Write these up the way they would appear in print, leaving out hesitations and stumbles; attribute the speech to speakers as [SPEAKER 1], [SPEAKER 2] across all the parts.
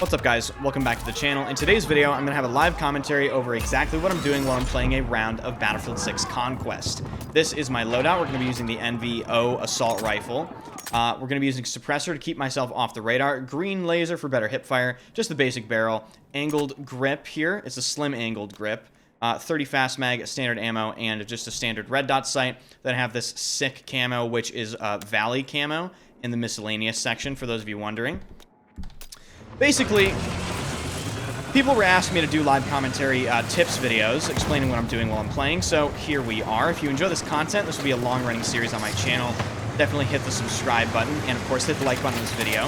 [SPEAKER 1] What's up guys, welcome back to the channel. In today's video, I'm going to have a live commentary over exactly what I'm doing while I'm playing a round of Battlefield 6 Conquest. This is my loadout. We're going to be using the NVO assault rifle. We're going to be using suppressor to keep myself off the radar, green laser for better hipfire, just the basic barrel, angled grip here. It's a slim angled grip. 30 fast mag, standard ammo, and just a standard red dot sight. Then I have this sick camo, which is Valley camo in the miscellaneous section, for those of you wondering. Basically, people were asking me to do live commentary tips videos explaining what I'm doing while I'm playing, so here we are. If you enjoy this content, this will be a long-running series on my channel. Definitely hit the subscribe button, and of course hit the like button on this video.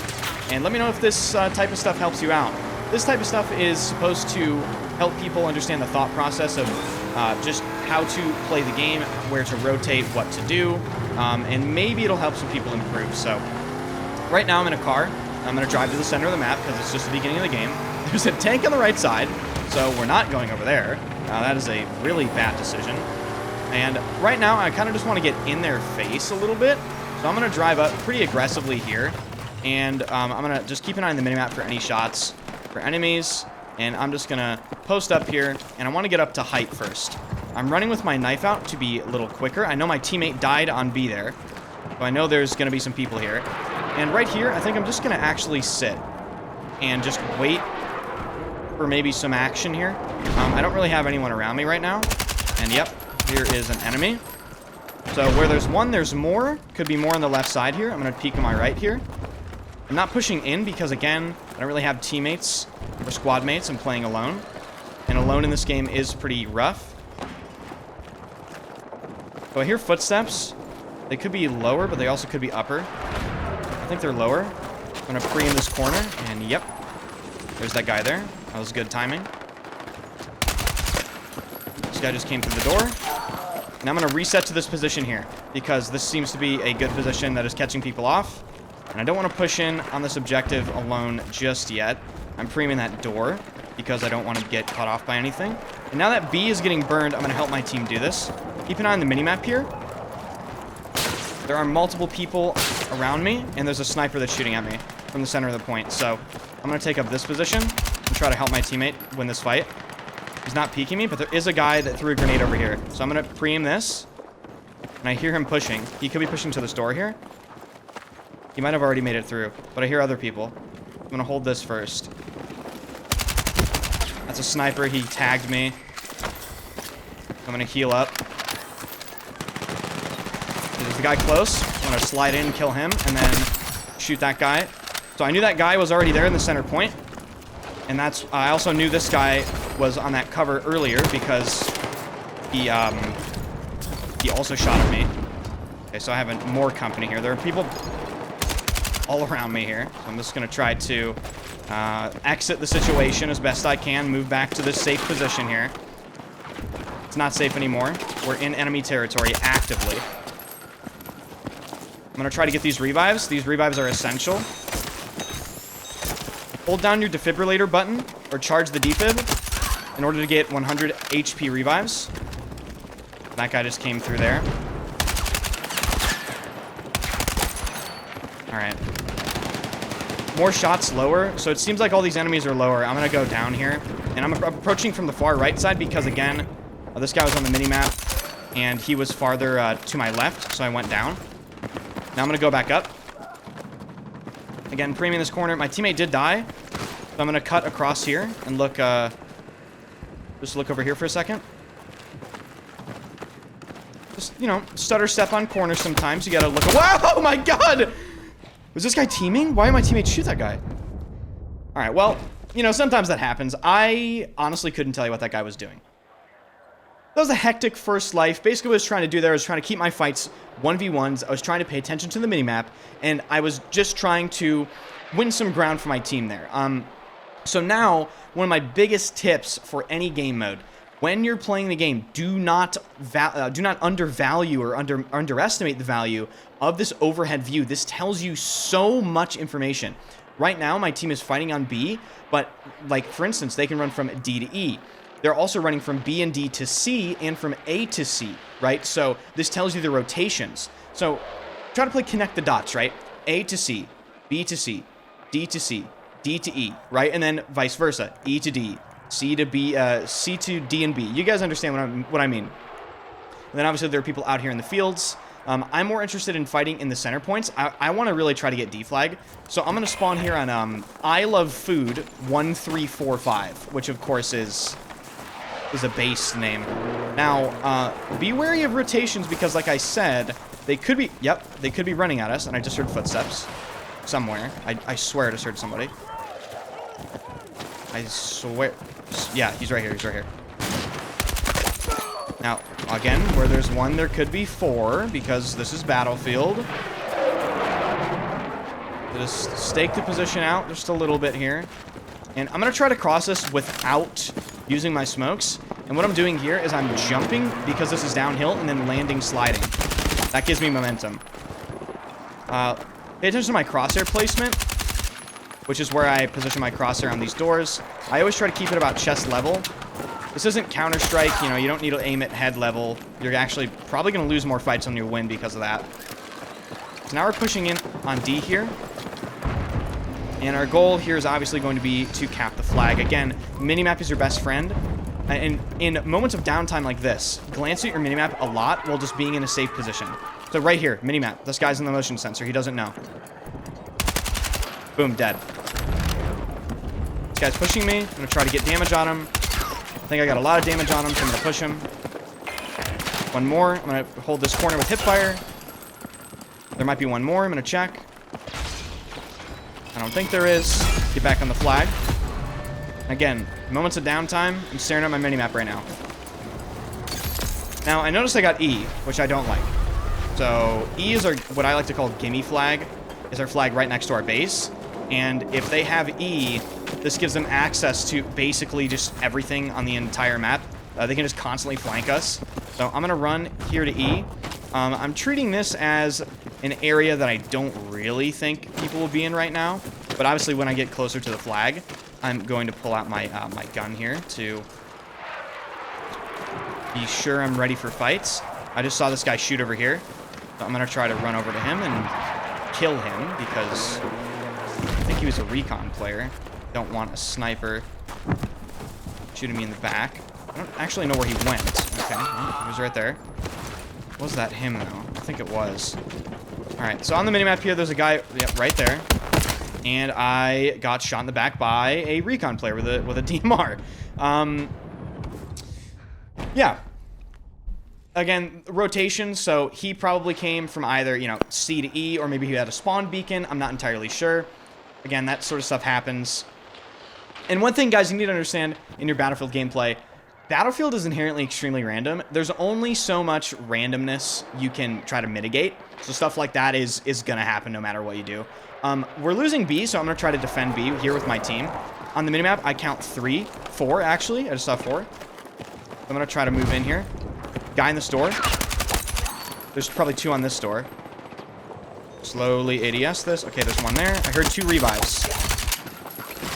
[SPEAKER 1] And let me know if this type of stuff helps you out. This type of stuff is supposed to help people understand the thought process of just how to play the game, where to rotate, what to do, and maybe it'll help some people improve. So, right now I'm in a car. I'm going to drive to the center of the map because it's just the beginning of the game. There's a tank on the right side, so we're not going over there. That is a really bad decision. And right now, I kind of just want to get in their face a little bit. So I'm going to drive up pretty aggressively here. And I'm going to just keep an eye on the minimap for any shots for enemies. And I'm just going to post up here. And I want to get up to height first. I'm running with my knife out to be a little quicker. I know my teammate died on B there. So I know there's going to be some people here. And right here, I think I'm just going to actually sit and just wait for maybe some action here. I don't really have anyone around me right now. And yep, here is an enemy. So where there's one, there's more. Could be more on the left side here. I'm going to peek on my right here. I'm not pushing in because, again, I don't really have teammates or squad mates. I'm playing alone. And alone in this game is pretty rough. So I hear footsteps. They could be lower, but they also could be upper. I think they're lower. I'm going to pre in this corner, and yep. There's that guy there. That was good timing. This guy just came through the door. Now I'm going to reset to this position here, because this seems to be a good position that is catching people off. And I don't want to push in on this objective alone just yet. I'm pre-aiming that door, because I don't want to get caught off by anything. And now that B is getting burned, I'm going to help my team do this. Keep an eye on the minimap here. There are multiple people around me, and there's a sniper that's shooting at me from the center of the point. So I'm going to take up this position and try to help my teammate win this fight. He's not peeking me, but there is a guy that threw a grenade over here. So I'm going to pre-aim this, and I hear him pushing. He could be pushing to this door here. He might have already made it through, but I hear other people. I'm going to hold this first. That's a sniper. He tagged me. I'm going to heal up. There's the guy close. I'm going to slide in, kill him, and then shoot that guy. So I knew that guy was already there in the center point. And that's... I also knew this guy was on that cover earlier because he also shot at me. Okay, so I have more company here. There are people all around me here. So I'm just going to try to exit the situation as best I can. Move back to this safe position here. It's not safe anymore. We're in enemy territory actively. I'm going to try to get these revives. These revives are essential. Hold down your defibrillator button or charge the defib in order to get 100 HP revives. That guy just came through there. Alright. More shots lower. So it seems like all these enemies are lower. I'm going to go down here. And I'm approaching from the far right side because, again, this guy was on the minimap and he was farther to my left, so I went down. Now I'm going to go back up. Again, pre-aiming this corner. My teammate did die. So I'm going to cut across here and look, just look over here for a second. Just, you know, stutter step on corners sometimes. You got to look. Wow, oh my God! Was this guy teaming? Why did my teammate shoot that guy? All right, well, you know, sometimes that happens. I honestly couldn't tell you what that guy was doing. That was a hectic first life. Basically what I was trying to do there was trying to keep my fights 1v1s. I was trying to pay attention to the minimap, and I was just trying to win some ground for my team there. So now, one of my biggest tips for any game mode, when you're playing the game, do not undervalue or underestimate the value of this overhead view. This tells you so much information. Right now, my team is fighting on B, but, like, for instance, they can run from D to E. They're also running from B and D to C and from A to C, right? So this tells you the rotations. So try to play connect the dots, right? A to C, B to C, D to C, D to E, right? And then vice versa, E to D, C to B, C to D and B. You guys understand what I mean. And then obviously there are people out here in the fields. I'm more interested in fighting in the center points. I want to really try to get D flag. So I'm going to spawn here on I Love Food 1345, which of course is a base name. Now, be wary of rotations because like I said, they could be, yep, they could be running at us. And I just heard footsteps somewhere. I swear I just heard somebody. I swear. Yeah, he's right here. He's right here. Now, again, where there's one, there could be four, because this is Battlefield. Just stake the position out just a little bit here. And I'm going to try to cross this without using my smokes. And what I'm doing here is I'm jumping, because this is downhill, and then landing sliding. That gives me momentum. Pay attention to my crosshair placement, which is where I position my crosshair on these doors. I always try to keep it about chest level. This isn't Counter-Strike, you know, you don't need to aim at head level. You're actually probably going to lose more fights on your win because of that. So now we're pushing in on D here. And our goal here is obviously going to be to cap the flag. Again, minimap is your best friend. And in moments of downtime like this, glance at your minimap a lot while just being in a safe position. So right here, minimap. This guy's in the motion sensor. He doesn't know. Boom, dead. This guy's pushing me. I'm going to try to get damage on him. I think I got a lot of damage on him, so I'm going to push him. One more. I'm going to hold this corner with hipfire. There might be one more. I'm going to check. I don't think there is. Get back on the flag. Again, moments of downtime. I'm staring at my minimap right now. Now, I noticed I got E, which I don't like. So, E is what I like to call gimme flag. Is our flag right next to our base. And if they have E, this gives them access to basically just everything on the entire map. They can just constantly flank us. So I'm going to run here to E. I'm treating this as an area that I don't really think people will be in right now. But obviously when I get closer to the flag, I'm going to pull out my my gun here to be sure I'm ready for fights. I just saw this guy shoot over here. So I'm going to try to run over to him and kill him because I think he was a recon player. Don't want a sniper shooting me in the back. I don't actually know where he went. Okay, well, he was right there. Was that him, though? I think it was. Alright, so on the minimap here, there's a guy right there. And I got shot in the back by a recon player with a DMR. Yeah. Again, rotation, so he probably came from either, you know, C to E, or maybe he had a spawn beacon. I'm not entirely sure. Again, that sort of stuff happens. And one thing, guys, you need to understand in your Battlefield gameplay, Battlefield is inherently extremely random. There's only so much randomness you can try to mitigate. So stuff like that is going to happen no matter what you do. We're losing B, so I'm going to try to defend B here with my team. On the minimap, I count 4, actually. I just saw 4. I'm going to try to move in here. Guy in the store. There's probably 2 on this store. Slowly ADS this. Okay, there's one there. I heard 2 revives.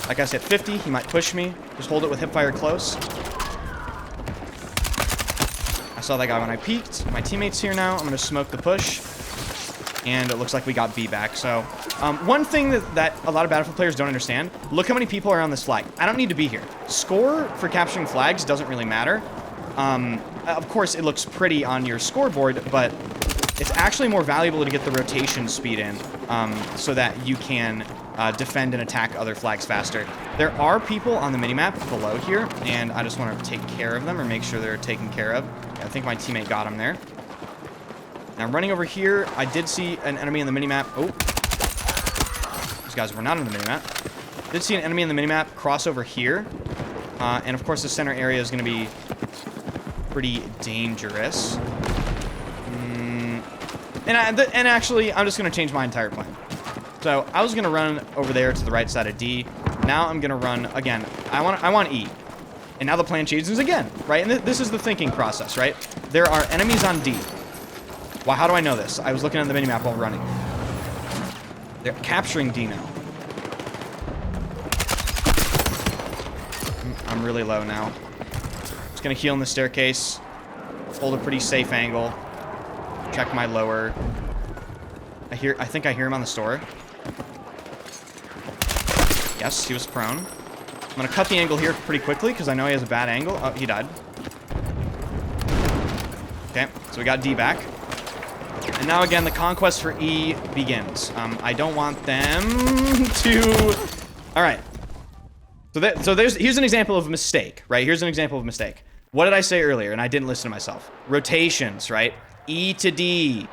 [SPEAKER 1] Like I said, 50. He might push me. Just hold it with hipfire close. I saw that guy when I peeked. My teammate's here now. I'm going to smoke the push. And it looks like we got B back. So, one thing that a lot of Battlefield players don't understand, look how many people are on this flag. I don't need to be here. Score for capturing flags doesn't really matter. Of course, it looks pretty on your scoreboard, but it's actually more valuable to get the rotation speed in so that you can defend and attack other flags faster. There are people on the minimap below here, and I just want to take care of them or make sure they're taken care of. I think my teammate got him there. Now, running over here, I did see an enemy in the minimap. Oh. These guys were not on the minimap. Did see an enemy in the minimap cross over here. And, of course, the center area is going to be pretty dangerous. And actually, I'm just going to change my entire plan. So, I was going to run over there to the right side of D. Now, I'm going to run, again, I want E. And now the plan changes again, right? And this is the thinking process, right? There are enemies on D. Well, how do I know this? I was looking at the minimap while running. They're capturing D now. I'm really low now. Just gonna heal in the staircase. Hold a pretty safe angle. Check my lower. I think I hear him on the store. Yes, he was prone. I'm going to cut the angle here pretty quickly because I know he has a bad angle. Oh, he died. Okay, so we got D back. And now again, the conquest for E begins. I don't want them to... All right. So here's an example of a mistake, right? Here's an example of a mistake. What did I say earlier? And I didn't listen to myself. Rotations, right? E to D,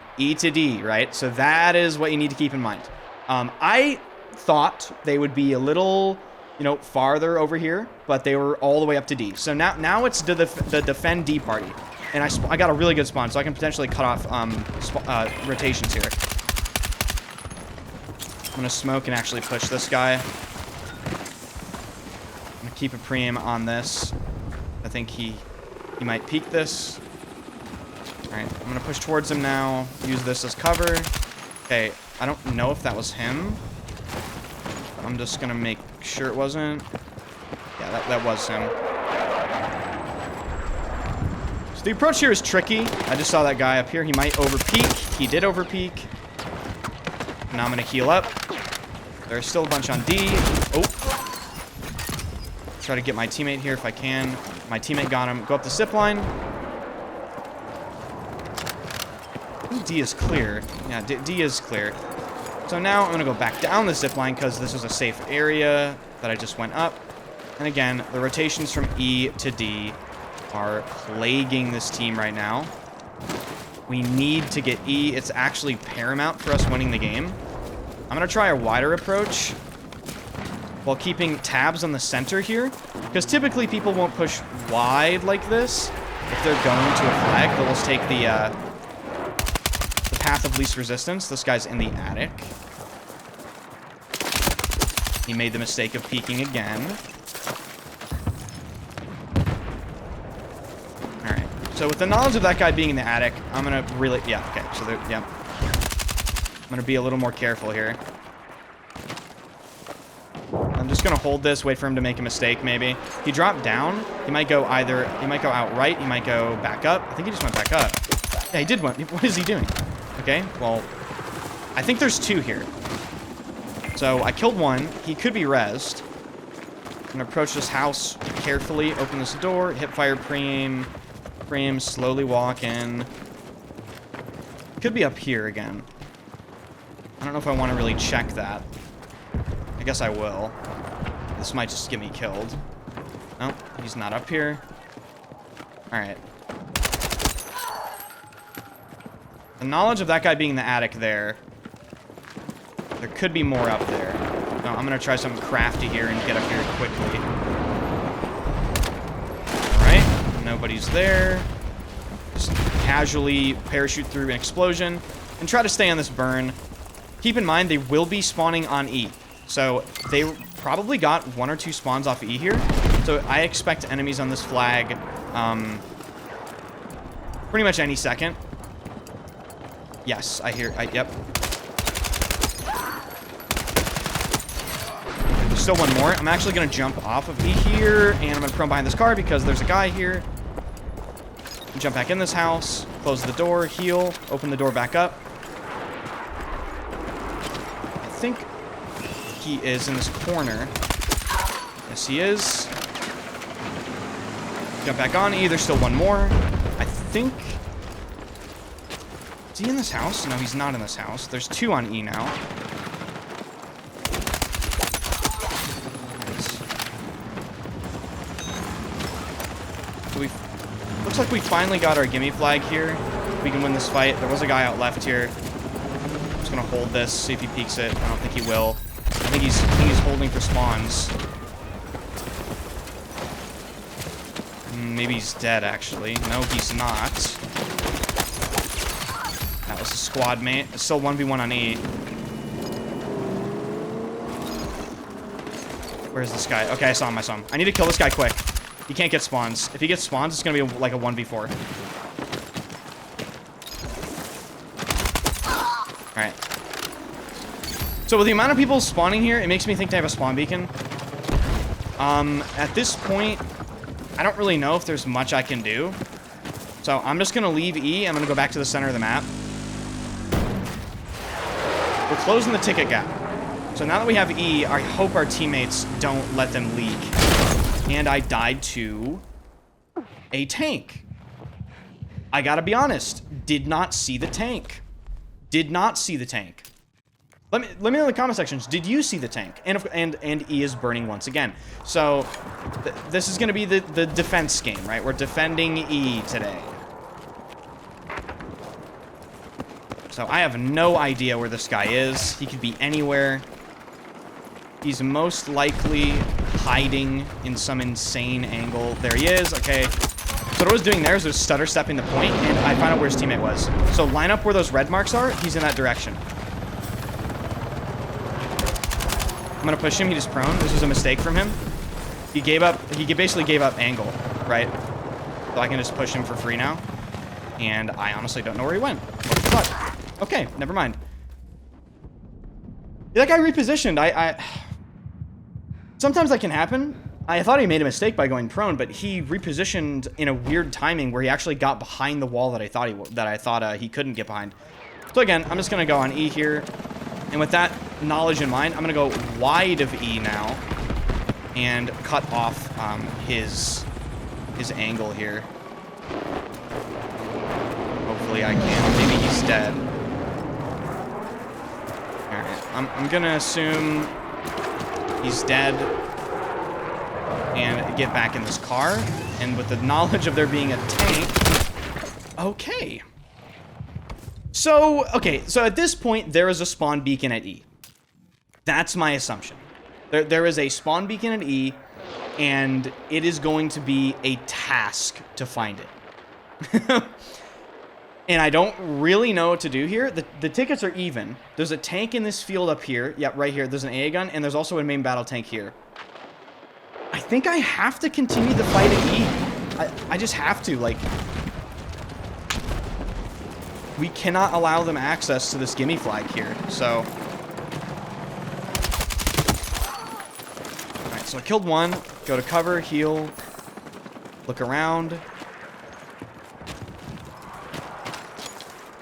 [SPEAKER 1] right? So that is what you need to keep in mind. I thought they would be a little, you know, farther over here, but they were all the way up to D. So now it's the defend D party. And I got a really good spawn, so I can potentially cut off rotations here. I'm going to smoke and actually push this guy. I'm going to keep a preem on this. I think he might peek this. Alright, I'm going to push towards him now. Use this as cover. Okay, I don't know if that was him. I'm just going to make sure it wasn't. Yeah, that was him. So the approach here is tricky. I just saw that guy up here. He might over-peek. He did over-peek. Now I'm going to heal up. There's still a bunch on D. Oh. Try to get my teammate here if I can. My teammate got him. Go up the zip line. D is clear. Yeah, D is clear. So now I'm going to go back down the zip line because this was a safe area that I just went up. And again, the rotations from E to D are plaguing this team right now. We need to get E. It's actually paramount for us winning the game. I'm going to try a wider approach while keeping tabs on the center here, because typically people won't push wide like this. If they're going to a flag, they'll just take the path of least resistance. This guy's in the attic. He made the mistake of peeking again. Alright, so with the knowledge of that guy being in the attic, I'm gonna really, yeah, okay, so there, yeah. I'm gonna be a little more careful here. I'm just gonna hold this, wait for him to make a mistake, maybe. He dropped down. He might go out right, he might go back up. I think he just went back up. Yeah, he did one. What is he doing? Okay, well, I think there's two here. So I killed one. He could be rezzed. I'm gonna approach this house carefully, open this door, hip fire preem, slowly walk in. Could be up here again. I don't know if I want to really check that. I guess I will. This might just get me killed. No, he's not up here. Alright. The knowledge of that guy being in the attic there. There could be more up there. No, I'm going to try something crafty here and get up here quickly. Alright. Nobody's there. Just casually parachute through an explosion and try to stay on this burn. Keep in mind, they will be spawning on E. So they probably got 1 or 2 spawns off E here. So I expect enemies on this flag pretty much any second. Yes, yep. There's still one more. I'm actually going to jump off of E here, and I'm going to prone behind this car because there's a guy here. Jump back in this house, close the door, heal, open the door back up. I think he is in this corner. Yes, he is. Jump back on E. There's still one more. I think... Is he in this house? No, he's not in this house. There's 2 on E now. So looks like we finally got our gimme flag here. We can win this fight. There was a guy out left here. I'm just gonna hold this, see if he peeks it. I don't think he will. I think he's holding for spawns. Maybe he's dead, actually. No, he's not. That was a squad mate. It's still 1v1 on E. Where's this guy? Okay, I saw him. I need to kill this guy quick. He can't get spawns. If he gets spawns, it's going to be like a 1v4. Alright. So with the amount of people spawning here, it makes me think they have a spawn beacon. At this point, I don't really know if there's much I can do. So I'm just going to leave E. I'm going to go back to the center of the map. We're closing the ticket gap. So now that we have E, I hope our teammates don't let them leak. And I died to a tank. I gotta be honest, did not see the tank. Did not see the tank. Let me know in the comment sections, did you see the tank? And E is burning once again. So this is gonna be the defense game, right? We're defending E today. So I have no idea where this guy is. He could be anywhere. He's most likely hiding in some insane angle. There he is. Okay. So what I was doing there is stutter stepping the point, and I found out where his teammate was. So line up where those red marks are. He's in that direction. I'm gonna push him. He just prone. This was a mistake from him. He gave up. He basically gave up angle, right? So I can just push him for free now. And I honestly don't know where he went. What the fuck? Okay, never mind. That guy repositioned. Sometimes that can happen. I thought he made a mistake by going prone, but he repositioned in a weird timing where he actually got behind the wall that I thought he couldn't get behind. So again, I'm just gonna go on E here, and with that knowledge in mind, I'm gonna go wide of E now and cut off his angle here. Hopefully I can. Maybe he's dead. All right, I'm gonna assume he's dead and get back in this car. And with the knowledge of there being a tank, okay. So at this point, there is a spawn beacon at E. That's my assumption. There is a spawn beacon at E, and it is going to be a task to find it. And I don't really know what to do here. The tickets are even. There's a tank in this field up here. Yep, right here. There's an AA gun, and there's also a main battle tank here. I think I have to continue the fight at E. I just have to, like... We cannot allow them access to this gimme flag here, so... Alright, so I killed one. Go to cover, heal. Look around.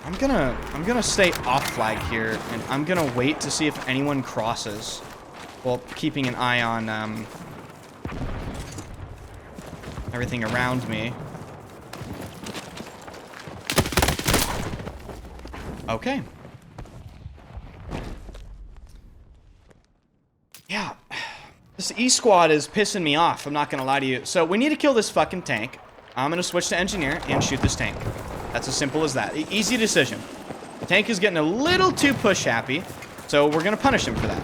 [SPEAKER 1] I'm gonna stay off flag here, and I'm gonna wait to see if anyone crosses, while keeping an eye on everything around me. Okay. Yeah, this E squad is pissing me off. I'm not gonna lie to you. So we need to kill this fucking tank. I'm gonna switch to engineer and shoot this tank. That's as simple as that. Easy decision. The tank is getting a little too push happy, so we're gonna punish him for that.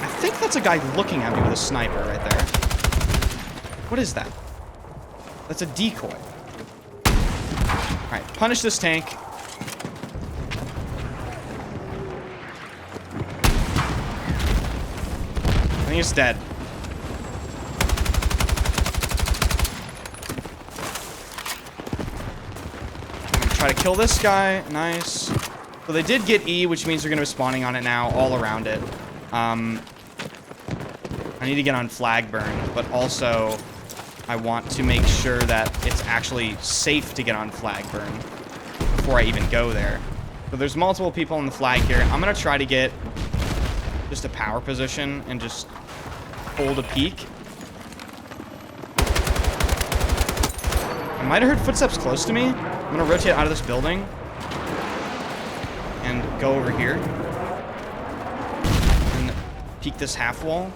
[SPEAKER 1] I think that's a guy looking at me with a sniper right there. What is that? That's a decoy. Alright, punish this tank. I think it's dead. Try to kill this guy. Nice. So they did get E, which means they're going to be spawning on it now, all around it. I need to get on flag burn, but also I want to make sure that it's actually safe to get on flag burn before I even go there. So there's multiple people on the flag here. I'm going to try to get just a power position and just hold a peek. I might have heard footsteps close to me. I'm gonna rotate out of this building and go over here and peek this half wall.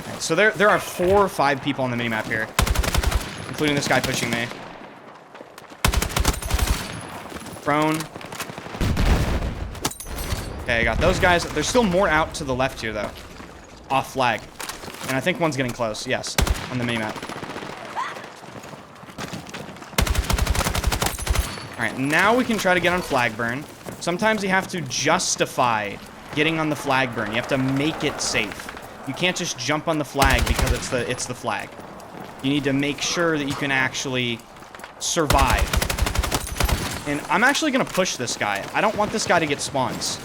[SPEAKER 1] Right, so there are 4 or 5 people on the minimap here, including this guy pushing me. Prone. Okay, I got those guys. There's still more out to the left here, though. Off flag. And I think one's getting close. Yes, on the minimap. Alright, now we can try to get on flag burn. Sometimes you have to justify getting on the flag burn. You have to make it safe. You can't just jump on the flag because it's the flag. You need to make sure that you can actually survive. And I'm actually going to push this guy. I don't want this guy to get spawns.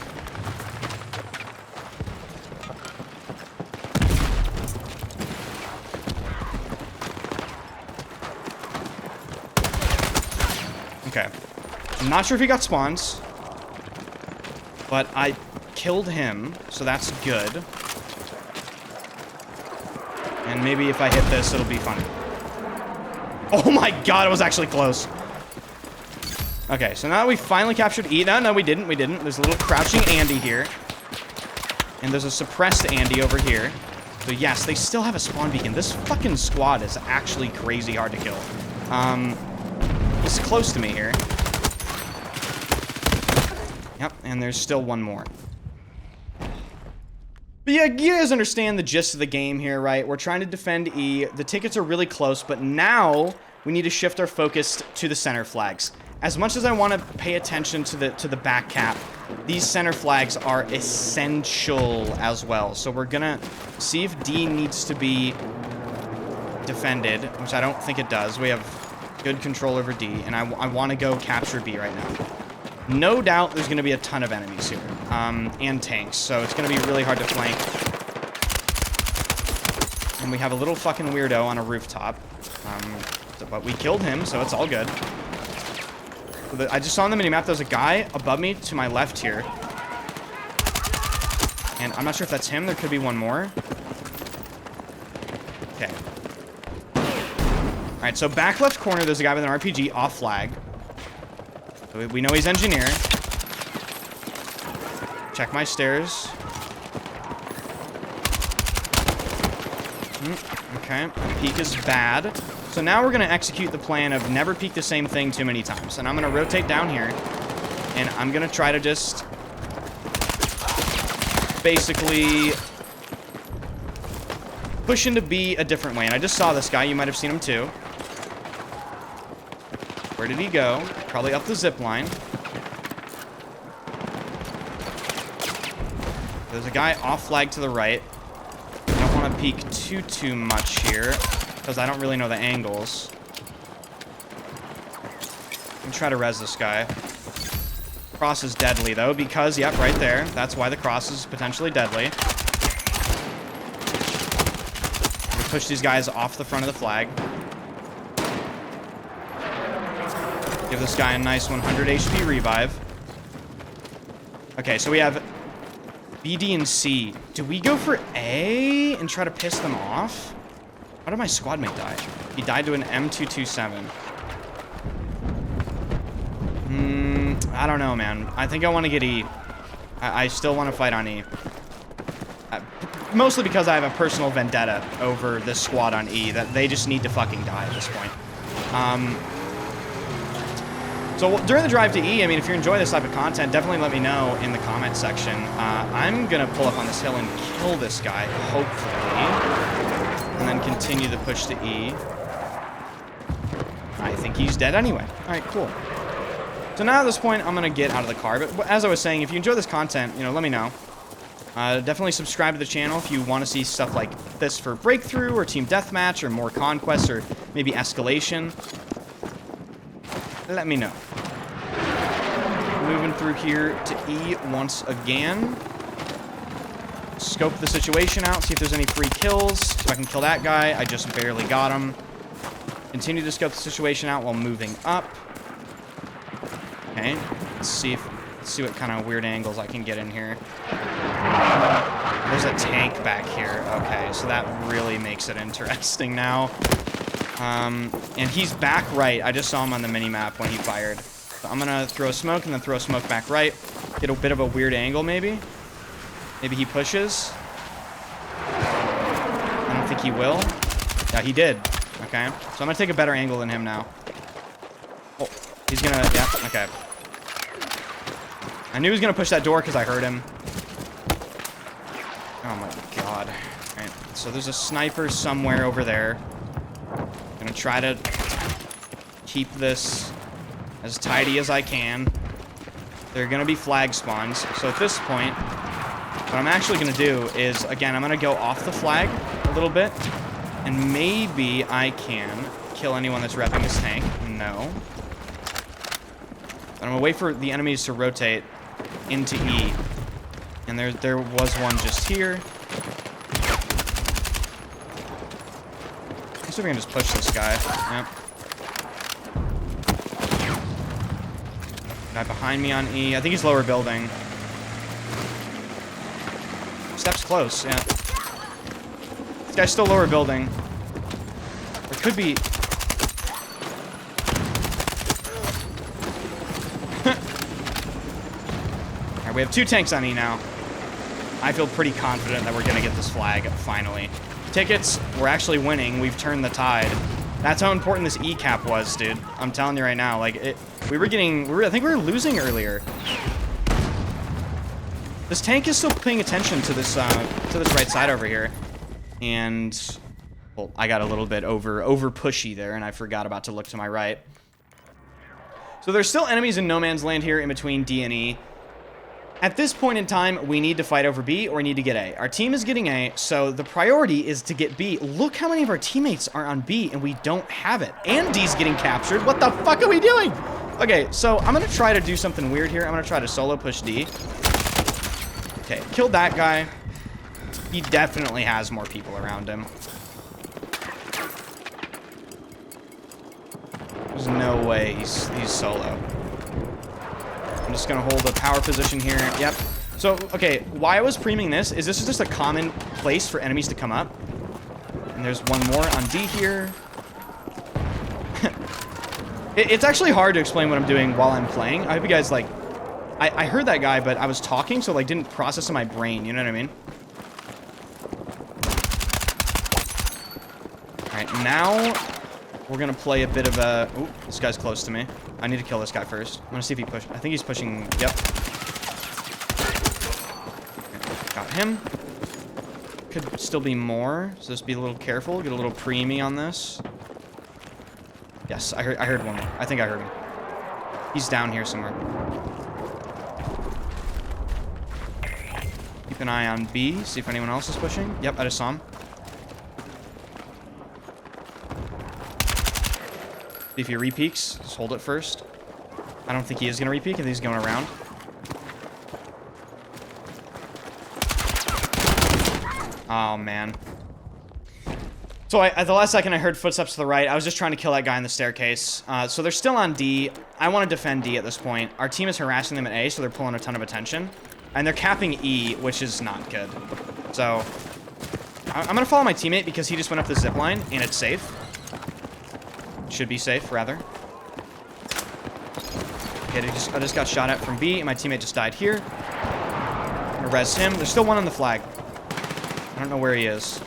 [SPEAKER 1] Okay. I'm not sure if he got spawns, but I killed him, so that's good. And maybe if I hit this, it'll be fun. Oh my god, it was actually close. Okay, so now we finally captured E. No, we didn't. There's a little crouching Andy here. And there's a suppressed Andy over here. So yes, they still have a spawn beacon. This fucking squad is actually crazy hard to kill. It's close to me here. Yep, and there's still one more. But yeah, you guys understand the gist of the game here, right? We're trying to defend E. The tickets are really close, but now we need to shift our focus to the center flags. As much as I want to pay attention to the back cap, these center flags are essential as well. So we're gonna see if D needs to be defended, which I don't think it does. We have good control over D, and I want to go capture B right now. No doubt there's going to be a ton of enemies here, and tanks, so it's going to be really hard to flank. And we have a little fucking weirdo on a rooftop, but we killed him, so it's all good. So I just saw on the minimap there's a guy above me to my left here. And I'm not sure if that's him. There could be one more. Okay. Alright, so back left corner, there's a guy with an RPG off flag. So we know he's engineer. Check my stairs. Okay, peek is bad. So now we're going to execute the plan of never peek the same thing too many times. And I'm going to rotate down here. And I'm going to try to just basically push into B a different way. And I just saw this guy. You might have seen him too. Where did he go? Probably up the zip line. There's a guy off flag to the right. I don't want to peek too much here, because I don't really know the angles. I'm gonna try to res this guy. Cross is deadly, though, because, yep, right there. That's why the cross is potentially deadly. We push these guys off the front of the flag. Give this guy a nice 100 HP revive. Okay, so we have B, D, and C. Do we go for A and try to piss them off? How did my squad mate die? He died to an M227. I don't know, man. I think I want to get E. I still want to fight on E. Mostly because I have a personal vendetta over this squad on E, that they just need to fucking die at this point. So during the drive to E, I mean, if you're enjoying this type of content, definitely let me know in the comment section. I'm going to pull up on this hill and kill this guy, hopefully. And then continue the push to E. I think he's dead anyway. All right, cool. So now at this point, I'm going to get out of the car. But as I was saying, if you enjoy this content, you know, let me know. Definitely subscribe to the channel if you want to see stuff like this for Breakthrough or Team Deathmatch or more Conquest or maybe Escalation. Let me know. Moving through here to E once again. Scope the situation out, see if there's any free kills. So I can kill that guy. I just barely got him. Continue to scope the situation out while moving up. Okay, let's see what kind of weird angles I can get in here. There's a tank back here. Okay, so that really makes it interesting now. And he's back right. I just saw him on the mini-map when he fired. So I'm gonna throw a smoke and then throw a smoke back right. Get a bit of a weird angle, maybe. Maybe he pushes. I don't think he will. Yeah, he did. Okay. So I'm gonna take a better angle than him now. Oh, he's gonna, yeah, okay. I knew he was gonna push that door because I heard him. Oh my god. Alright, so there's a sniper somewhere over there. Gonna try to keep this as tidy as I can. There are gonna be flag spawns. So at this point, what I'm actually gonna do is, again, I'm gonna go off the flag a little bit. And maybe I can kill anyone that's repping this tank. No. But I'm gonna wait for the enemies to rotate into E. And there was one just here. Let's see if we can just push this guy. Yep. Guy behind me on E. I think he's lower building. Steps close, yeah. This guy's still lower building. Or could be... Alright, we have 2 tanks on E now. I feel pretty confident that we're going to get this flag, finally. Tickets, we're actually winning. We've turned the tide. That's how important this E cap was, dude. I'm telling you right now. Like, I think we were losing earlier. This tank is still paying attention to this right side over here. And, well, I got a little bit over pushy there, and I forgot about to look to my right. So there's still enemies in no man's land here in between D and E. At this point in time, we need to fight over B or we need to get A. Our team is getting A, so the priority is to get B. Look how many of our teammates are on B and we don't have it. And D's getting captured. What the fuck are we doing? Okay, so I'm going to try to do something weird here. I'm going to try to solo push D. Okay, killed that guy. He definitely has more people around him. There's no way he's solo. I'm just going to hold a power position here. Yep. So, okay, why I was preeming this is just a common place for enemies to come up. And there's one more on D here. It's actually hard to explain what I'm doing while I'm playing. I hope you guys, like... I heard that guy, but I was talking, so, like, didn't process in my brain. You know what I mean? Alright, now... we're going to play a bit of a... Ooh, this guy's close to me. I need to kill this guy first. I'm going to see if he pushes. I think he's pushing... Yep. Okay, got him. Could still be more. So just be a little careful. Get a little preemie on this. Yes, I heard one. I think I heard him. He's down here somewhere. Keep an eye on B. See if anyone else is pushing. Yep, I just saw him. If he re-peeks, just hold it first. I don't think he is going to re-peek. I think he's going around. Oh, man. So at the last second, I heard footsteps to the right. I was just trying to kill that guy in the staircase. So they're still on D. I want to defend D at this point. Our team is harassing them at A, so they're pulling a ton of attention. And they're capping E, which is not good. So I'm going to follow my teammate because he just went up the zip line, and it's safe. Should be safe, rather. Okay, I just got shot at from B, and my teammate just died here. I'm gonna res him. There's still one on the flag. I don't know where he is.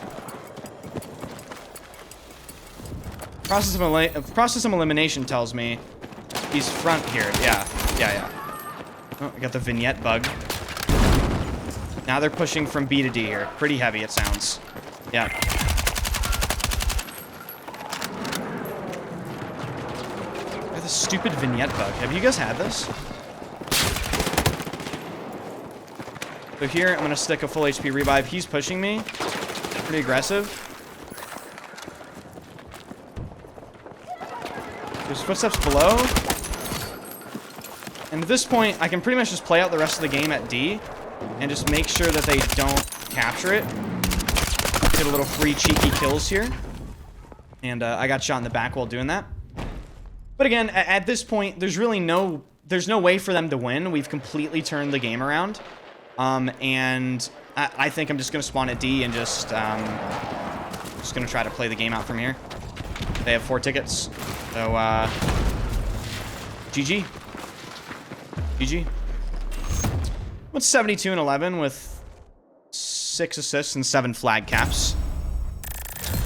[SPEAKER 1] Process of elimination tells me he's front here. Yeah. Oh, I got the vignette bug. Now they're pushing from B to D here. Pretty heavy, it sounds. Yeah. Stupid vignette bug. Have you guys had this? So here, I'm going to stick a full HP revive. He's pushing me. Pretty aggressive. There's footsteps below. And at this point, I can pretty much just play out the rest of the game at D and just make sure that they don't capture it. Get a little free cheeky kills here. And I got shot in the back while doing that. But again, at this point, there's no way for them to win. We've completely turned the game around. And I think I'm just going to spawn at D and just going to try to play the game out from here. They have 4 tickets. So, GG. GG. What's 72 and 11 with 6 assists and 7 flag caps?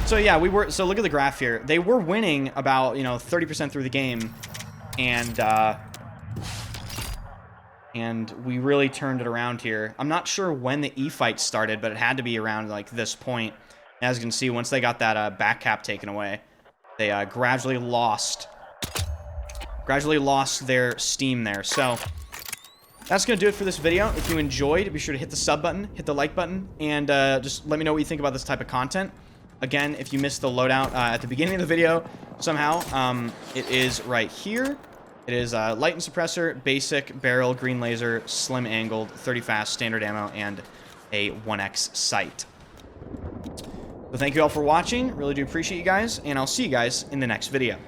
[SPEAKER 1] So yeah, so look at the graph here. They were winning about, 30% through the game, and we really turned it around here. I'm not sure when the E fight started, but it had to be around like this point. As you can see, once they got that back cap taken away, they gradually lost their steam there. So that's gonna do it for this video. If you enjoyed, be sure to hit the sub button, hit the like button, and just let me know what you think about this type of content. Again, if you missed the loadout at the beginning of the video somehow, it is right here. It is light and suppressor, basic, barrel, green laser, slim angled, 30 fast, standard ammo, and a 1x sight. So thank you all for watching. Really do appreciate you guys, and I'll see you guys in the next video.